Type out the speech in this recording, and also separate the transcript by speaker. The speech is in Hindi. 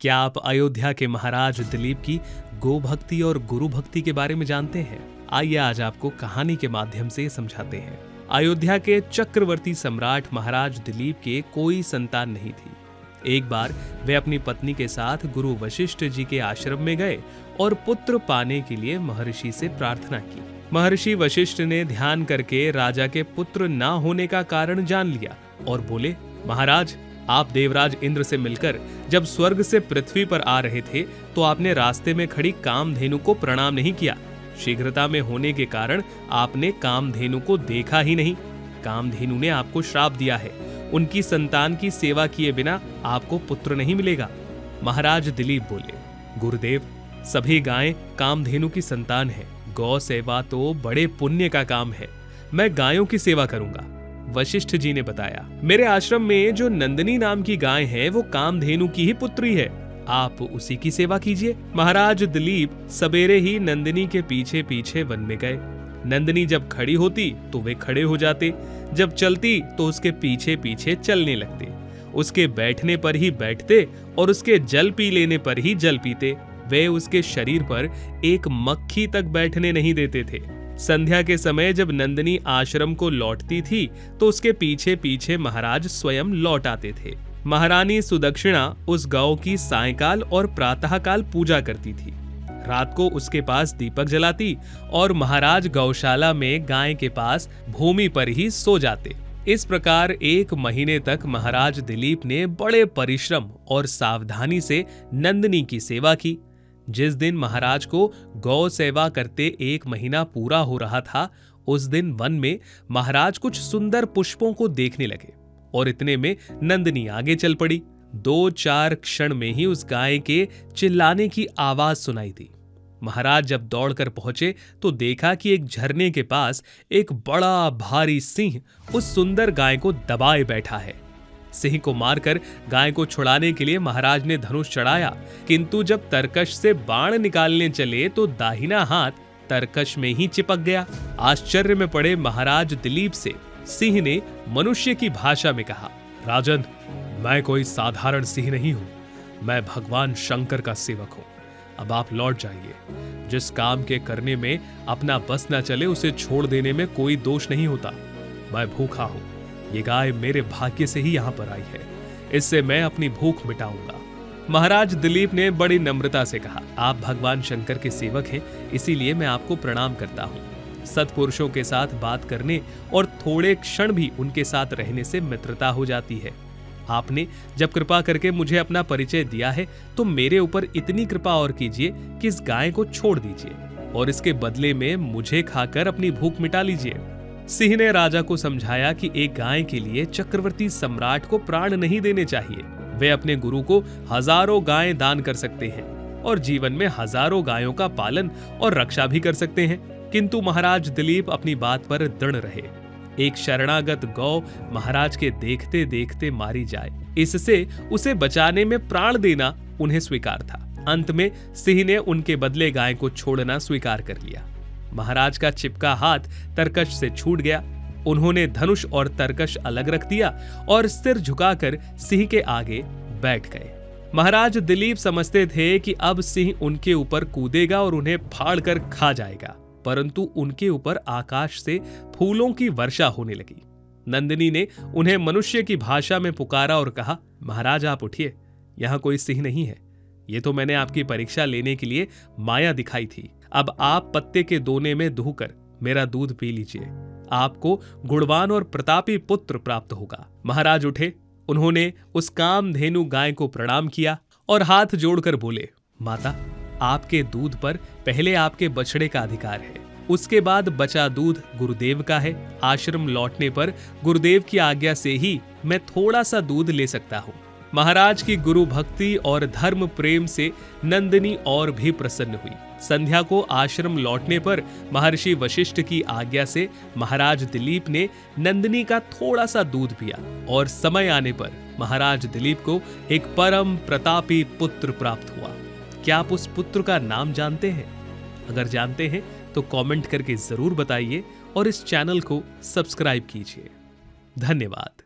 Speaker 1: क्या आप अयोध्या के महाराज दिलीप की गो भक्ति और गुरु भक्ति के बारे में जानते हैं? आइए आज आपको कहानी के माध्यम से समझाते हैं। अयोध्या के चक्रवर्ती सम्राट महाराज दिलीप के कोई संतान नहीं थी। एक बार वे अपनी पत्नी के साथ गुरु वशिष्ठ जी के आश्रम में गए और पुत्र पाने के लिए महर्षि से प्रार्थना की। महर्षि वशिष्ठ ने ध्यान करके राजा के पुत्र ना होने का कारण जान लिया और बोले, महाराज, आप देवराज इंद्र से मिलकर जब स्वर्ग से पृथ्वी पर आ रहे थे तो आपने रास्ते में खड़ी कामधेनु को प्रणाम नहीं किया। शीघ्रता में होने के कारण आपने कामधेनु को देखा ही नहीं। कामधेनु ने आपको श्राप दिया है। उनकी संतान की सेवा किए बिना आपको पुत्र नहीं मिलेगा। महाराज दिलीप बोले, गुरुदेव, सभी गायें कामधेनु की संतान है। गौ सेवा तो बड़े पुण्य का काम है। मैं गायों की सेवा करूंगा। वशिष्ठ जी ने बताया, मेरे आश्रम में जो नंदिनी नाम की गाय है वो कामधेनु की ही पुत्री है। आप उसी की सेवा कीजिए। महाराज दिलीप सवेरे ही नंदिनी के पीछे पीछे वन में गए। नंदिनी जब खड़ी होती तो वे खड़े हो जाते, जब चलती तो उसके पीछे पीछे चलने लगते, उसके बैठने पर ही बैठते और उसके जल पी लेने पर ही जल पीते। वे उसके शरीर पर एक मक्खी तक बैठने नहीं देते थे। संध्या के समय जब नंदिनी आश्रम को लौटती थी तो उसके पीछे पीछे महाराज स्वयं लौट आते थे। महारानी सुदक्षिणा उस गौ की सायंकाल और प्रातःकाल पूजा करती थी। रात को उसके पास दीपक जलाती और महाराज गौशाला में गाय के पास भूमि पर ही सो जाते। इस प्रकार 1 महीने तक महाराज दिलीप ने बड़े परिश्रम और सावधानी से नंदिनी की सेवा की। जिस दिन महाराज को गौ सेवा करते 1 महीना पूरा हो रहा था, उस दिन वन में महाराज कुछ सुंदर पुष्पों को देखने लगे और इतने में नंदिनी आगे चल पड़ी। 2-4 क्षण में ही उस गाय के चिल्लाने की आवाज सुनाई दी। महाराज जब दौड़कर पहुंचे तो देखा कि एक झरने के पास एक बड़ा भारी सिंह उस सुंदर गाय को दबाए बैठा है। सिंह को मारकर गाय को छुड़ाने के लिए महाराज ने धनुष चढ़ाया, किंतु जब तरकश से बाण निकालने चले तो दाहिना हाथ तरकश में ही चिपक गया। आश्चर्य में पड़े महाराज दिलीप से सिंह ने मनुष्य की भाषा में कहा, राजन, मैं कोई साधारण सिंह नहीं हूं, मैं भगवान शंकर का सेवक हूं। अब आप लौट जाइए। जिस काम के करने में अपना बस न चले उसे छोड़ देने में कोई दोष नहीं होता। मैं भूखा हूं, ये गाय मेरे भाग्य से ही यहाँ पर आई है, इससे मैं अपनी भूख मिटाऊंगा। महाराज दिलीप ने बड़ी नम्रता से कहा, आप भगवान शंकर के सेवक हैं, इसीलिए मैं आपको प्रणाम करता हूँ। सत्पुरुषों के साथ बात करने और थोड़े क्षण भी उनके साथ रहने से मित्रता हो जाती है। आपने जब कृपा करके मुझे अपना परिचय दिया है तो मेरे ऊपर इतनी कृपा और कीजिए कि इस गाय को छोड़ दीजिए और इसके बदले में मुझे खाकर अपनी भूख मिटा लीजिए। सिंह ने राजा को समझाया कि एक गाय के लिए चक्रवर्ती सम्राट को प्राण नहीं देने चाहिए। वे अपने गुरु को हजारों गायें दान कर सकते हैं और जीवन में हजारों गायों का पालन और रक्षा भी कर सकते हैं। किंतु महाराज दिलीप अपनी बात पर दृढ़ रहे। एक शरणागत गौ महाराज के देखते देखते मारी जाए, इससे उसे बचाने में प्राण देना उन्हें स्वीकार था। अंत में सिंह ने उनके बदले गाय को छोड़ना स्वीकार कर लिया। महाराज का चिपका हाथ तरकश से छूट गया। उन्होंने धनुष और तरकश अलग रख दिया और सिर झुकाकर सिंह के आगे बैठ गए। महाराज दिलीप समझते थे कि अब सिंह उनके ऊपर कूदेगा और उन्हें फाड़कर खा जाएगा, परंतु उनके ऊपर आकाश से फूलों की वर्षा होने लगी। नंदिनी ने उन्हें मनुष्य की भाषा में पुकारा और कहा, महाराज आप उठिए, यहाँ कोई सिंह नहीं है। ये तो मैंने आपकी परीक्षा लेने के लिए माया दिखाई थी। अब आप पत्ते के दोने में दुहकर मेरा दूध पी लीजिए, आपको गुणवान और प्रतापी पुत्र प्राप्त होगा। महाराज उठे, उन्होंने उस कामधेनु गाय को प्रणाम किया और हाथ जोड़कर बोले, माता, आपके दूध पर पहले आपके बछड़े का अधिकार है, उसके बाद बचा दूध गुरुदेव का है। आश्रम लौटने पर गुरुदेव की आज्ञा से ही मैं थोड़ा सा दूध ले सकता हूँ। महाराज की गुरु भक्ति और धर्म प्रेम से नंदिनी और भी प्रसन्न हुई। संध्या को आश्रम लौटने पर महर्षि वशिष्ठ की आज्ञा से महाराज दिलीप ने नंदिनी का थोड़ा सा दूध पिया और समय आने पर महाराज दिलीप को एक परम प्रतापी पुत्र प्राप्त हुआ। क्या आप उस पुत्र का नाम जानते हैं? अगर जानते हैं तो कमेंट करके जरूर बताइए और इस चैनल को सब्सक्राइब कीजिए। धन्यवाद।